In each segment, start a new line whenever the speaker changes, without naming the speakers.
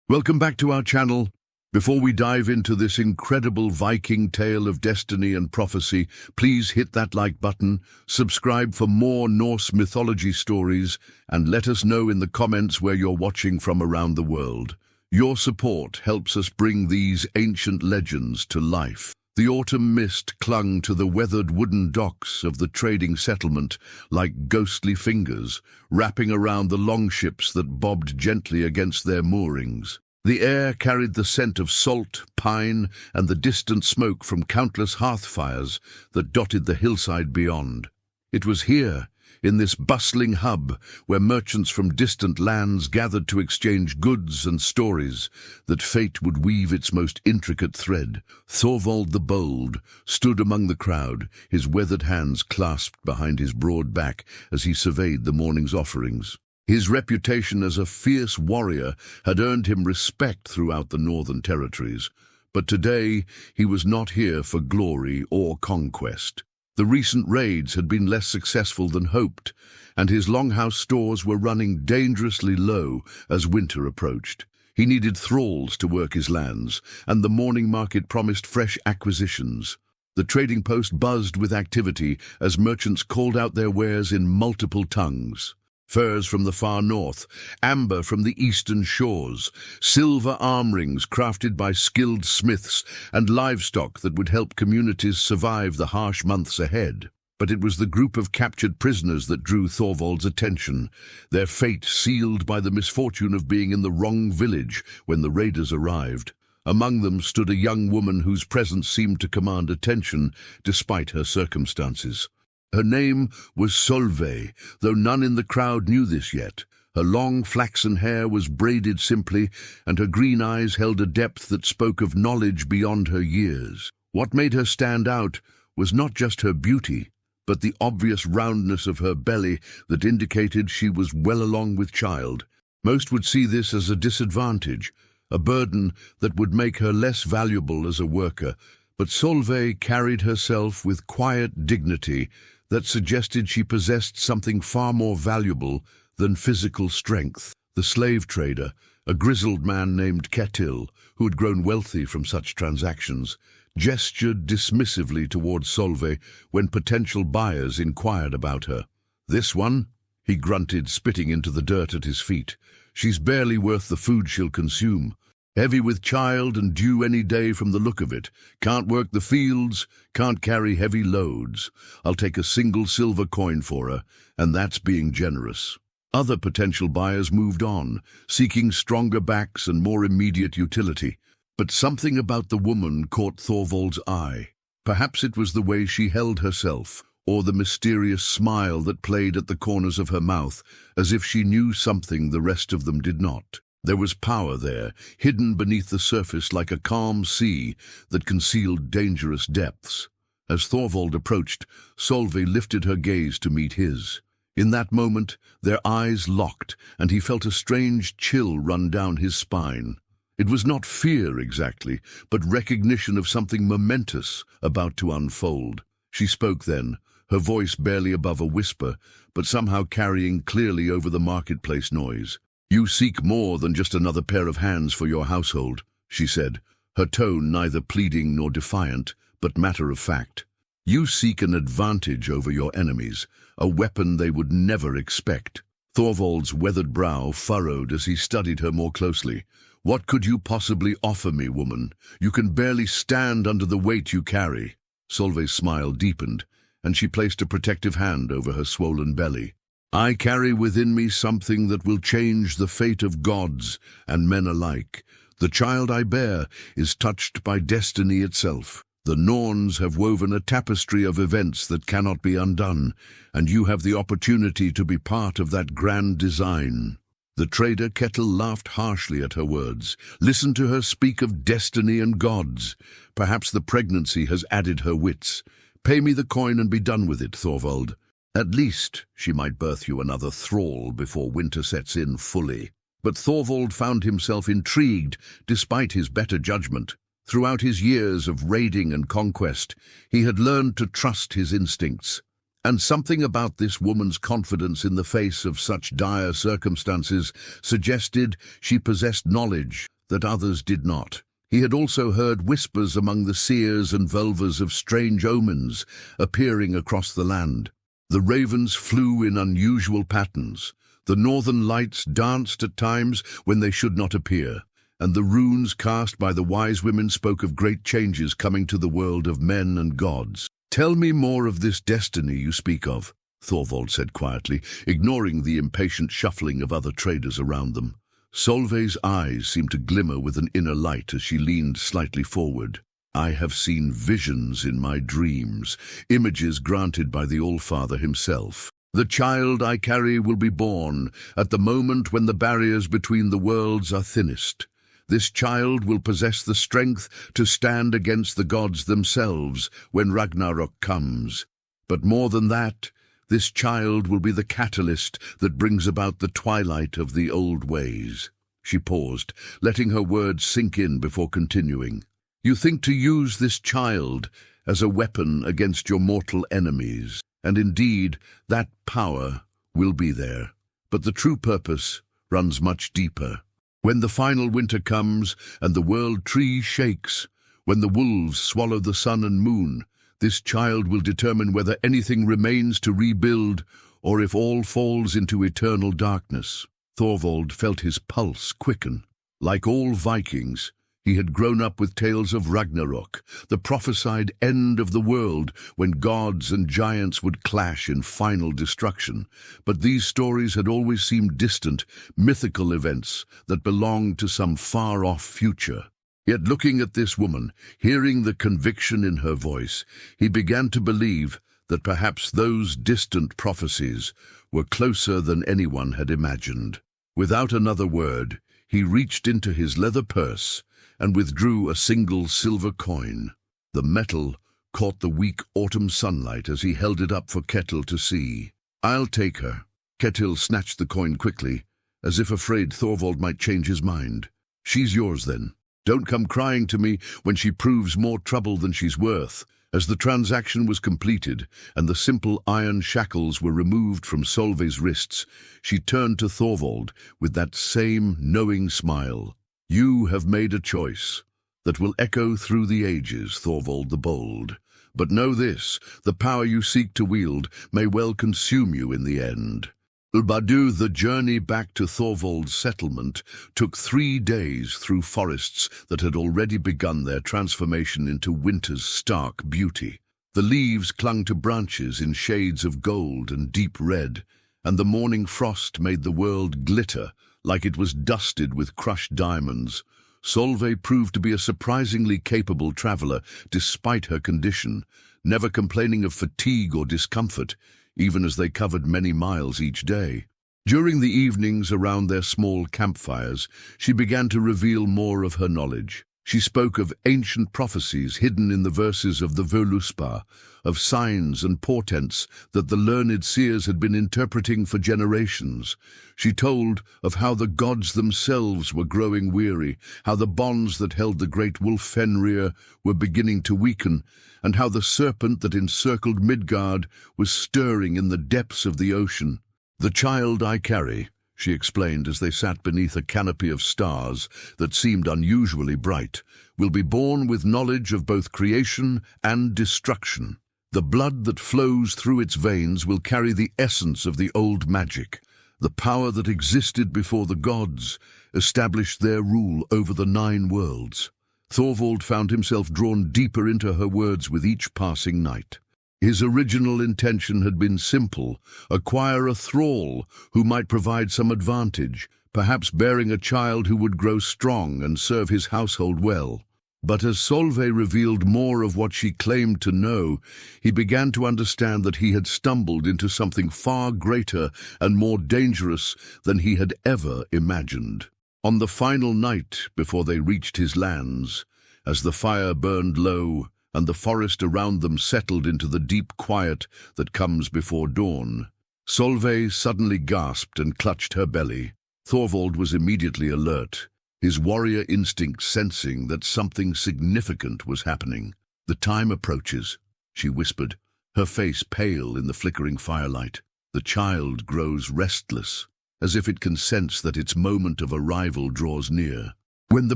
Welcome back to our channel. Before we dive into this incredible Viking tale of destiny and prophecy, please hit that like button, subscribe for more Norse mythology stories, and let us know in the comments where you're watching from around the world. Your support helps us bring these ancient legends to life. The autumn mist clung to the weathered wooden docks of the trading settlement like ghostly fingers, wrapping around the longships that bobbed gently against their moorings. The air carried the scent of salt, pine, and the distant smoke from countless hearth fires that dotted the hillside beyond. It was here, in this bustling hub, where merchants from distant lands gathered to exchange goods and stories, that fate would weave its most intricate thread. Thorvald the Bold stood among the crowd, his weathered hands clasped behind his broad back as he surveyed the morning's offerings. His reputation as a fierce warrior had earned him respect throughout the northern territories, but today he was not here for glory or conquest. The recent raids had been less successful than hoped, and his longhouse stores were running dangerously low as winter approached. He needed thralls to work his lands, and the morning market promised fresh acquisitions. The trading post buzzed with activity as merchants called out their wares in multiple tongues. Furs from the far north, amber from the eastern shores, silver arm rings crafted by skilled smiths, and livestock that would help communities survive the harsh months ahead. But it was the group of captured prisoners that drew Thorvald's attention, their fate sealed by the misfortune of being in the wrong village when the raiders arrived. Among them stood a young woman whose presence seemed to command attention despite her circumstances. Her name was Solveig, though none in the crowd knew this yet. Her long flaxen hair was braided simply, and her green eyes held a depth that spoke of knowledge beyond her years. What made her stand out was not just her beauty, but the obvious roundness of her belly that indicated she was well along with child. Most would see this as a disadvantage, a burden that would make her less valuable as a worker, but Solveig carried herself with quiet dignity that suggested she possessed something far more valuable than physical strength. The slave trader, a grizzled man named Ketil, who had grown wealthy from such transactions, gestured dismissively towards Solveig when potential buyers inquired about her. "This one?" he grunted, spitting into the dirt at his feet. "She's barely worth the food she'll consume. Heavy with child and due any day from the look of it. Can't work the fields, can't carry heavy loads. I'll take a single silver coin for her, and that's being generous." Other potential buyers moved on, seeking stronger backs and more immediate utility. But something about the woman caught Thorvald's eye. Perhaps it was the way she held herself, or the mysterious smile that played at the corners of her mouth, as if she knew something the rest of them did not. There was power there, hidden beneath the surface like a calm sea that concealed dangerous depths. As Thorvald approached, Solveig lifted her gaze to meet his. In that moment, their eyes locked, and he felt a strange chill run down his spine. It was not fear exactly, but recognition of something momentous about to unfold. She spoke then, her voice barely above a whisper, but somehow carrying clearly over the marketplace noise. "You seek more than just another pair of hands for your household," she said, her tone neither pleading nor defiant, but matter of fact. "You seek an advantage over your enemies, a weapon they would never expect." Thorvald's weathered brow furrowed as he studied her more closely. "What could you possibly offer me, woman? You can barely stand under the weight you carry." Solveig's smile deepened, and she placed a protective hand over her swollen belly. "I carry within me something that will change the fate of gods and men alike. The child I bear is touched by destiny itself. The Norns have woven a tapestry of events that cannot be undone, and you have the opportunity to be part of that grand design." The trader Ketil laughed harshly at her words. "Listen to her speak of destiny and gods. Perhaps the pregnancy has added her wits. Pay me the coin and be done with it, Thorvald. At least she might birth you another thrall before winter sets in fully." But Thorvald found himself intrigued despite his better judgment. Throughout his years of raiding and conquest, he had learned to trust his instincts. And something about this woman's confidence in the face of such dire circumstances suggested she possessed knowledge that others did not. He had also heard whispers among the seers and vulvas of strange omens appearing across the land. The ravens flew in unusual patterns. The northern lights danced at times when they should not appear, and the runes cast by the wise women spoke of great changes coming to the world of men and gods. "Tell me more of this destiny you speak of," Thorvald said quietly, ignoring the impatient shuffling of other traders around them. Solveig's eyes seemed to glimmer with an inner light as she leaned slightly forward. "I have seen visions in my dreams, images granted by the Allfather himself. The child I carry will be born at the moment when the barriers between the worlds are thinnest. This child will possess the strength to stand against the gods themselves when Ragnarök comes. But more than that, this child will be the catalyst that brings about the twilight of the old ways." She paused, letting her words sink in before continuing. "You think to use this child as a weapon against your mortal enemies, and indeed that power will be there. But the true purpose runs much deeper. When the final winter comes and the world tree shakes, when the wolves swallow the sun and moon, this child will determine whether anything remains to rebuild or if all falls into eternal darkness." Thorvald felt his pulse quicken. Like all Vikings, he had grown up with tales of Ragnarök, the prophesied end of the world when gods and giants would clash in final destruction. But these stories had always seemed distant, mythical events that belonged to some far-off future. Yet looking at this woman, hearing the conviction in her voice, he began to believe that perhaps those distant prophecies were closer than anyone had imagined. Without another word, he reached into his leather purse and withdrew a single silver coin. The metal caught the weak autumn sunlight as he held it up for Ketil to see. "I'll take her." Ketil snatched the coin quickly, as if afraid Thorvald might change his mind. "She's yours then. Don't come crying to me when she proves more trouble than she's worth." As the transaction was completed and the simple iron shackles were removed from Solveig's wrists, she turned to Thorvald with that same knowing smile. "You have made a choice that will echo through the ages, Thorvald the Bold. But know this, the power you seek to wield may well consume you in the end." Ulbadu, the journey back to Thorvald's settlement, took 3 days through forests that had already begun their transformation into winter's stark beauty. The leaves clung to branches in shades of gold and deep red, and the morning frost made the world glitter like it was dusted with crushed diamonds. Solveig proved to be a surprisingly capable traveler despite her condition, never complaining of fatigue or discomfort, even as they covered many miles each day. During the evenings around their small campfires, she began to reveal more of her knowledge. She spoke of ancient prophecies hidden in the verses of the Völuspá, of signs and portents that the learned seers had been interpreting for generations. She told of how the gods themselves were growing weary, how the bonds that held the great wolf Fenrir were beginning to weaken, and how the serpent that encircled Midgard was stirring in the depths of the ocean. "The child I carry," she explained as they sat beneath a canopy of stars that seemed unusually bright, "will be born with knowledge of both creation and destruction. The blood that flows through its veins will carry the essence of the old magic. The power that existed before the gods established their rule over the 9 worlds." Thorvald found himself drawn deeper into her words with each passing night. His original intention had been simple: acquire a thrall who might provide some advantage, perhaps bearing a child who would grow strong and serve his household well. But as Solveig revealed more of what she claimed to know, he began to understand that he had stumbled into something far greater and more dangerous than he had ever imagined. On the final night before they reached his lands, as the fire burned low and the forest around them settled into the deep quiet that comes before dawn, Solveig suddenly gasped and clutched her belly. Thorvald was immediately alert, his warrior instinct sensing that something significant was happening. "The time approaches," she whispered, her face pale in the flickering firelight. "The child grows restless, as if it can sense that its moment of arrival draws near." When the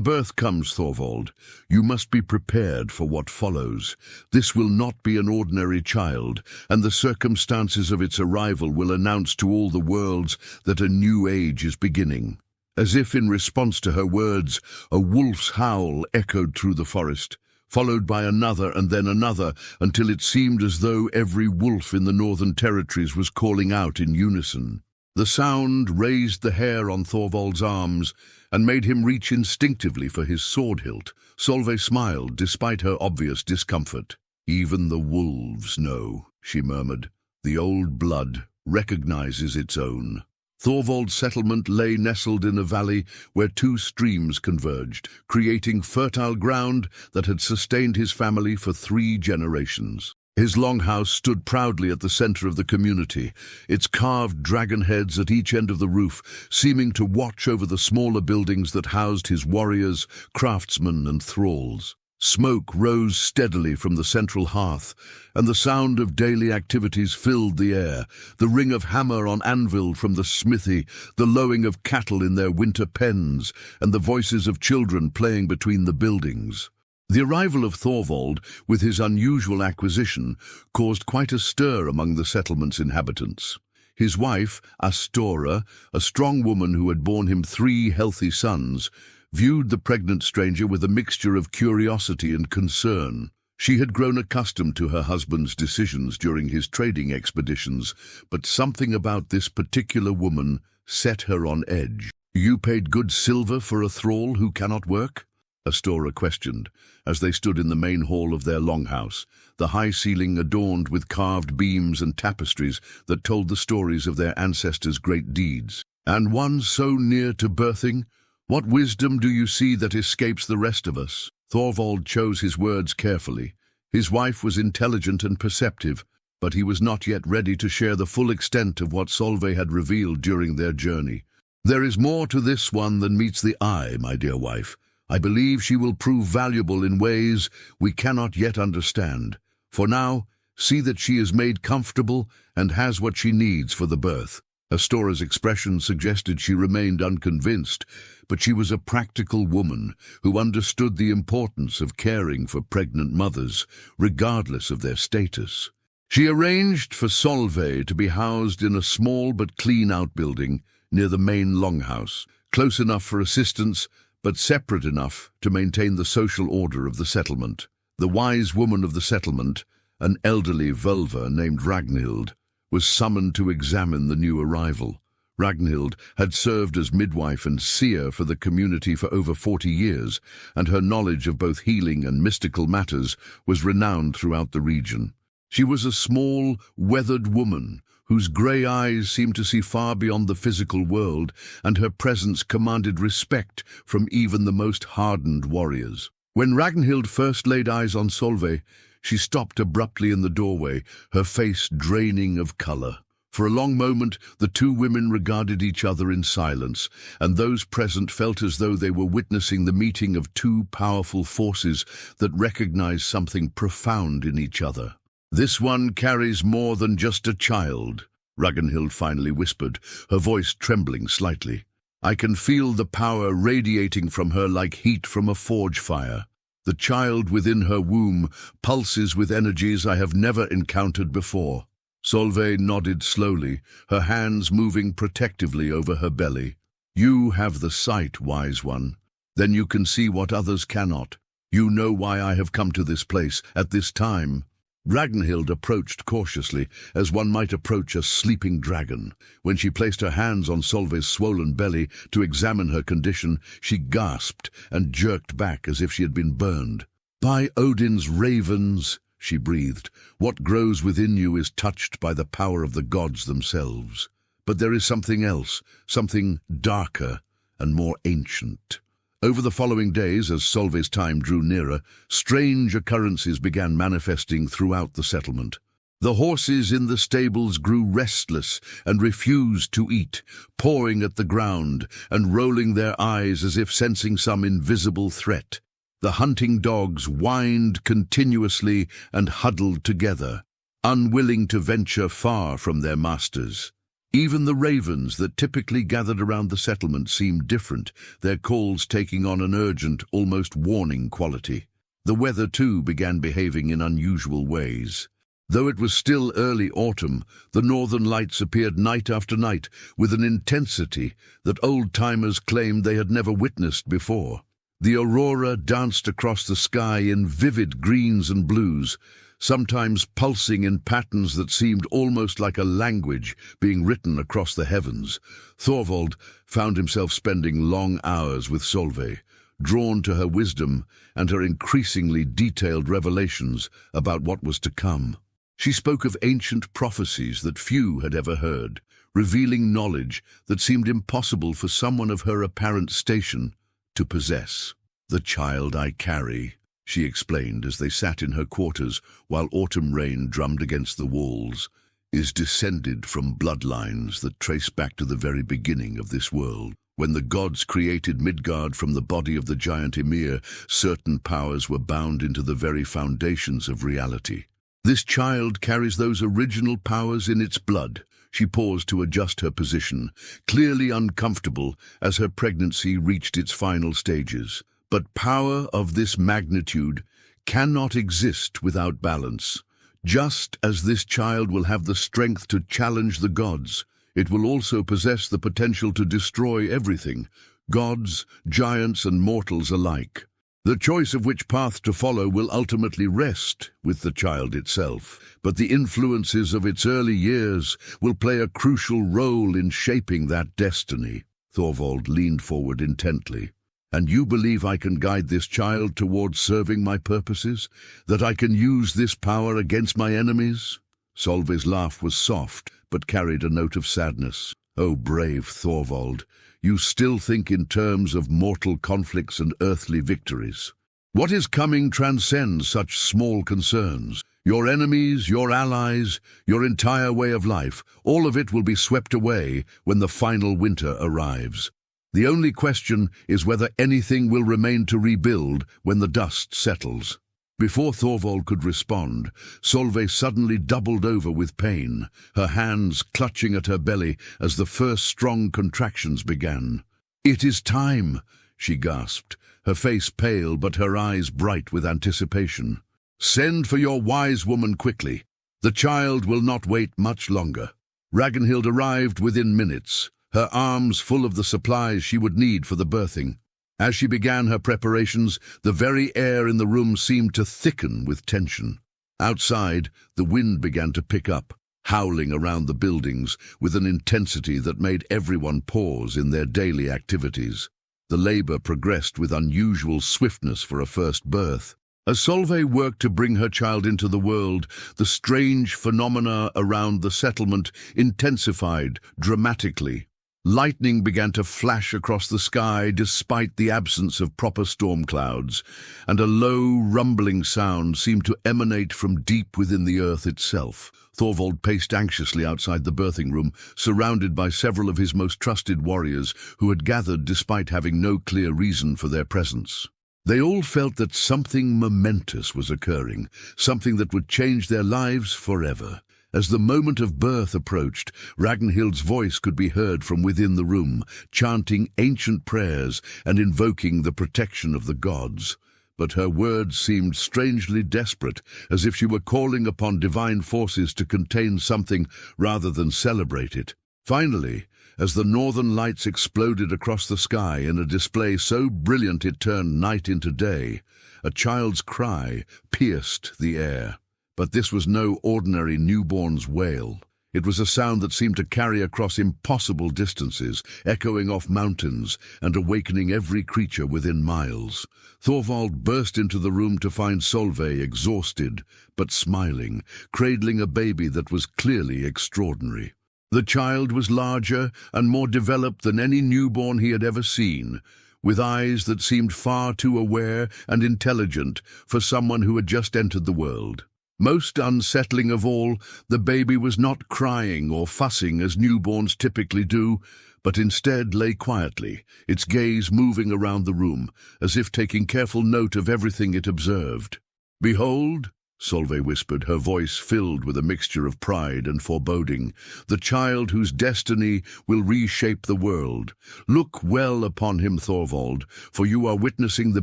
birth comes, Thorvald, you must be prepared for what follows. This will not be an ordinary child, and the circumstances of its arrival will announce to all the worlds that a new age is beginning. As if in response to her words, a wolf's howl echoed through the forest, followed by another and then another, until it seemed as though every wolf in the northern territories was calling out in unison. The sound raised the hair on Thorvald's arms and made him reach instinctively for his sword hilt. Solveig smiled despite her obvious discomfort. "Even the wolves know," she murmured. "The old blood recognizes its own." Thorvald's settlement lay nestled in a valley where two streams converged, creating fertile ground that had sustained his family for 3 generations. His longhouse stood proudly at the center of the community, its carved dragon heads at each end of the roof, seeming to watch over the smaller buildings that housed his warriors, craftsmen, and thralls. Smoke rose steadily from the central hearth, and the sound of daily activities filled the air, the ring of hammer on anvil from the smithy, the lowing of cattle in their winter pens, and the voices of children playing between the buildings. The arrival of Thorvald, with his unusual acquisition, caused quite a stir among the settlement's inhabitants. His wife, Astora, a strong woman who had borne him 3 healthy sons, viewed the pregnant stranger with a mixture of curiosity and concern. She had grown accustomed to her husband's decisions during his trading expeditions, but something about this particular woman set her on edge. "You paid good silver for a thrall who cannot work?" Astora questioned, as they stood in the main hall of their longhouse, the high ceiling adorned with carved beams and tapestries that told the stories of their ancestors' great deeds. "And one so near to birthing? What wisdom do you see that escapes the rest of us?" Thorvald chose his words carefully. His wife was intelligent and perceptive, but he was not yet ready to share the full extent of what Solveig had revealed during their journey. "There is more to this one than meets the eye, my dear wife. I believe she will prove valuable in ways we cannot yet understand. For now, see that she is made comfortable and has what she needs for the birth." Astora's expression suggested she remained unconvinced, but she was a practical woman who understood the importance of caring for pregnant mothers, regardless of their status. She arranged for Solveig to be housed in a small but clean outbuilding near the main longhouse, close enough for assistance, but separate enough to maintain the social order of the settlement. The wise woman of the settlement, an elderly vulva named Ragnhild, was summoned to examine the new arrival. Ragnhild had served as midwife and seer for the community for over 40 years, and her knowledge of both healing and mystical matters was renowned throughout the region. She was a small, weathered woman whose grey eyes seemed to see far beyond the physical world, and her presence commanded respect from even the most hardened warriors. When Ragnhild first laid eyes on Solveig, she stopped abruptly in the doorway, her face draining of colour. For a long moment, the two women regarded each other in silence, and those present felt as though they were witnessing the meeting of 2 powerful forces that recognized something profound in each other. "This one carries more than just a child," Ragnhild finally whispered, her voice trembling slightly. "I can feel the power radiating from her like heat from a forge fire. The child within her womb pulses with energies I have never encountered before." Solveig nodded slowly, her hands moving protectively over her belly. "You have the sight, wise one. Then you can see what others cannot. You know why I have come to this place, at this time." Ragnhild approached cautiously, as one might approach a sleeping dragon. When she placed her hands on Solveig's swollen belly to examine her condition, she gasped and jerked back as if she had been burned. "By Odin's ravens," she breathed, "what grows within you is touched by the power of the gods themselves. But there is something else, something darker and more ancient." Over the following days, as Solveig's time drew nearer, strange occurrences began manifesting throughout the settlement. The horses in the stables grew restless and refused to eat, pawing at the ground and rolling their eyes as if sensing some invisible threat. The hunting dogs whined continuously and huddled together, unwilling to venture far from their masters. Even the ravens that typically gathered around the settlement seemed different, their calls taking on an urgent, almost warning quality. The weather, too, began behaving in unusual ways. Though it was still early autumn, the northern lights appeared night after night with an intensity that old-timers claimed they had never witnessed before. The aurora danced across the sky in vivid greens and blues, sometimes pulsing in patterns that seemed almost like a language being written across the heavens. Thorvald found himself spending long hours with Solveig, drawn to her wisdom and her increasingly detailed revelations about what was to come. She spoke of ancient prophecies that few had ever heard, revealing knowledge that seemed impossible for someone of her apparent station to possess. "The child I carry," she explained as they sat in her quarters while autumn rain drummed against the walls, "is descended from bloodlines that trace back to the very beginning of this world. When the gods created Midgard from the body of the giant Ymir, certain powers were bound into the very foundations of reality. This child carries those original powers in its blood." She paused to adjust her position, clearly uncomfortable as her pregnancy reached its final stages. But power of this magnitude cannot exist without balance. Just as this child will have the strength to challenge the gods, it will also possess the potential to destroy everything, gods, giants, and mortals alike. The choice of which path to follow will ultimately rest with the child itself, but the influences of its early years will play a crucial role in shaping that destiny. Thorvald leaned forward intently. "And you believe I can guide this child towards serving my purposes? That I can use this power against my enemies?" Solveig's laugh was soft, but carried a note of sadness. "Oh, brave Thorvald, you still think in terms of mortal conflicts and earthly victories. What is coming transcends such small concerns. Your enemies, your allies, your entire way of life, all of it will be swept away when the final winter arrives. The only question is whether anything will remain to rebuild when the dust settles." Before Thorvald could respond, Solveig suddenly doubled over with pain, her hands clutching at her belly as the first strong contractions began. "It is time," she gasped, her face pale but her eyes bright with anticipation. "Send for your wise woman quickly. The child will not wait much longer." Ragnhild arrived within minutes, her arms full of the supplies she would need for the birthing. As she began her preparations, the very air in the room seemed to thicken with tension. Outside, the wind began to pick up, howling around the buildings with an intensity that made everyone pause in their daily activities. The labor progressed with unusual swiftness for a first birth. As Solveig worked to bring her child into the world, the strange phenomena around the settlement intensified dramatically. Lightning began to flash across the sky despite the absence of proper storm clouds, and a low, rumbling sound seemed to emanate from deep within the earth itself. Thorvald paced anxiously outside the birthing room, surrounded by several of his most trusted warriors who had gathered despite having no clear reason for their presence. They all felt that something momentous was occurring, something that would change their lives forever. As the moment of birth approached, Ragnhild's voice could be heard from within the room, chanting ancient prayers and invoking the protection of the gods. But her words seemed strangely desperate, as if she were calling upon divine forces to contain something rather than celebrate it. Finally, as the northern lights exploded across the sky in a display so brilliant it turned night into day, a child's cry pierced the air. But this was no ordinary newborn's wail. It was a sound that seemed to carry across impossible distances, echoing off mountains and awakening every creature within miles. Thorvald burst into the room to find Solveig exhausted but smiling, cradling a baby that was clearly extraordinary. The child was larger and more developed than any newborn he had ever seen, with eyes that seemed far too aware and intelligent for someone who had just entered the world. Most unsettling of all, the baby was not crying or fussing as newborns typically do, but instead lay quietly, its gaze moving around the room, as if taking careful note of everything it observed. "Behold," Solveig whispered, her voice filled with a mixture of pride and foreboding. "The child whose destiny will reshape the world. Look well upon him, Thorvald, for you are witnessing the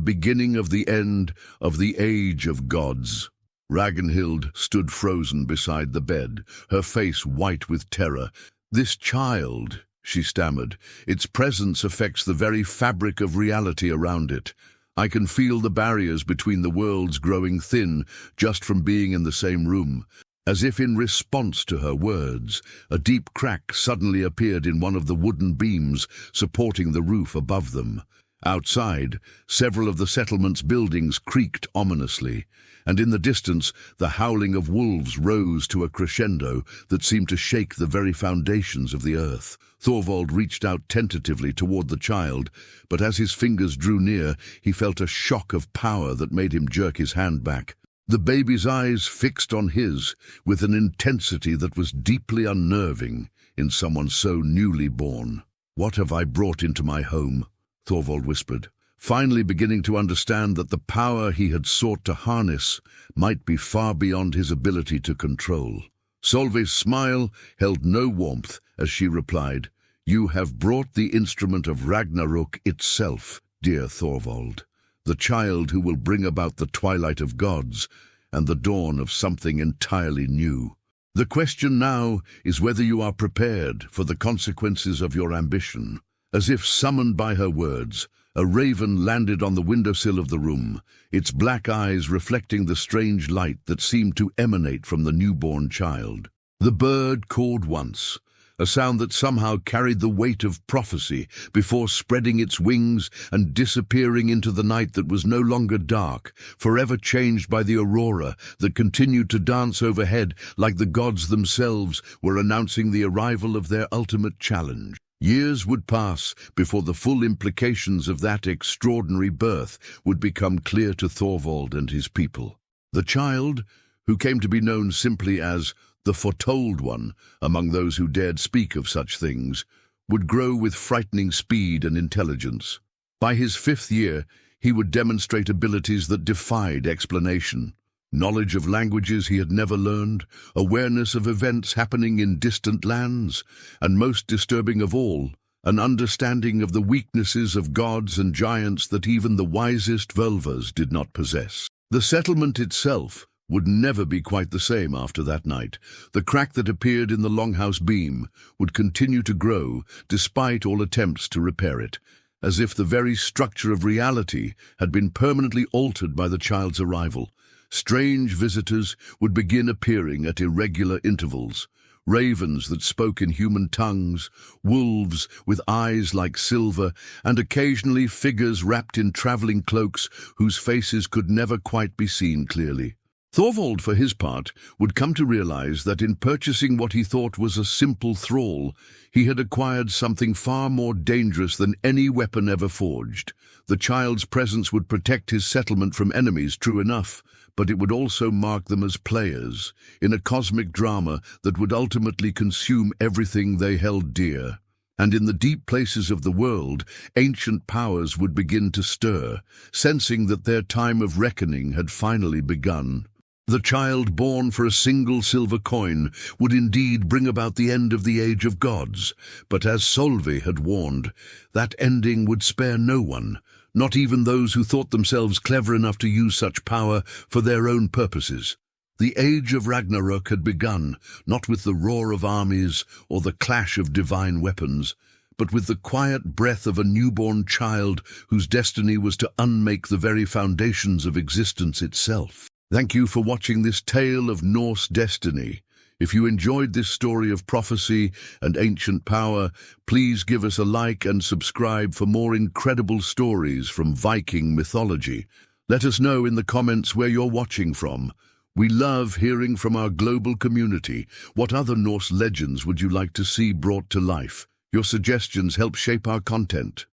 beginning of the end of the age of gods." Ragnhild stood frozen beside the bed, her face white with terror. "This child," she stammered, "its presence affects the very fabric of reality around it. I can feel the barriers between the worlds growing thin just from being in the same room." As if in response to her words, a deep crack suddenly appeared in one of the wooden beams supporting the roof above them. Outside, several of the settlement's buildings creaked ominously, and in the distance the howling of wolves rose to a crescendo that seemed to shake the very foundations of the earth. Thorvald reached out tentatively toward the child, but as his fingers drew near, he felt a shock of power that made him jerk his hand back. The baby's eyes fixed on his with an intensity that was deeply unnerving in someone so newly born. "What have I brought into my home?" Thorvald whispered, finally beginning to understand that the power he had sought to harness might be far beyond his ability to control. Solveig's smile held no warmth as she replied, "You have brought the instrument of Ragnarök itself, dear Thorvald, the child who will bring about the twilight of gods and the dawn of something entirely new. The question now is whether you are prepared for the consequences of your ambition." As if summoned by her words, a raven landed on the windowsill of the room, its black eyes reflecting the strange light that seemed to emanate from the newborn child. The bird called once, a sound that somehow carried the weight of prophecy before spreading its wings and disappearing into the night that was no longer dark, forever changed by the aurora that continued to dance overhead like the gods themselves were announcing the arrival of their ultimate challenge. Years would pass before the full implications of that extraordinary birth would become clear to Thorvald and his people. The child, who came to be known simply as the Foretold One among those who dared speak of such things, would grow with frightening speed and intelligence. By his 5th year, he would demonstrate abilities that defied explanation. Knowledge of languages he had never learned, awareness of events happening in distant lands, and most disturbing of all, an understanding of the weaknesses of gods and giants that even the wisest Völvas did not possess. The settlement itself would never be quite the same after that night. The crack that appeared in the longhouse beam would continue to grow despite all attempts to repair it, as if the very structure of reality had been permanently altered by the child's arrival. Strange visitors would begin appearing at irregular intervals. Ravens that spoke in human tongues, wolves with eyes like silver, and occasionally figures wrapped in traveling cloaks whose faces could never quite be seen clearly. Thorvald, for his part, would come to realize that in purchasing what he thought was a simple thrall, he had acquired something far more dangerous than any weapon ever forged. The child's presence would protect his settlement from enemies, true enough, but it would also mark them as players in a cosmic drama that would ultimately consume everything they held dear. And in the deep places of the world, ancient powers would begin to stir, sensing that their time of reckoning had finally begun. The child born for a single silver coin would indeed bring about the end of the age of gods, but as Solveig had warned, that ending would spare no one, not even those who thought themselves clever enough to use such power for their own purposes. The age of Ragnarök had begun, not with the roar of armies or the clash of divine weapons, but with the quiet breath of a newborn child whose destiny was to unmake the very foundations of existence itself. Thank you for watching this tale of Norse destiny. If you enjoyed this story of prophecy and ancient power, please give us a like and subscribe for more incredible stories from Viking mythology. Let us know in the comments where you're watching from. We love hearing from our global community. What other Norse legends would you like to see brought to life? Your suggestions help shape our content.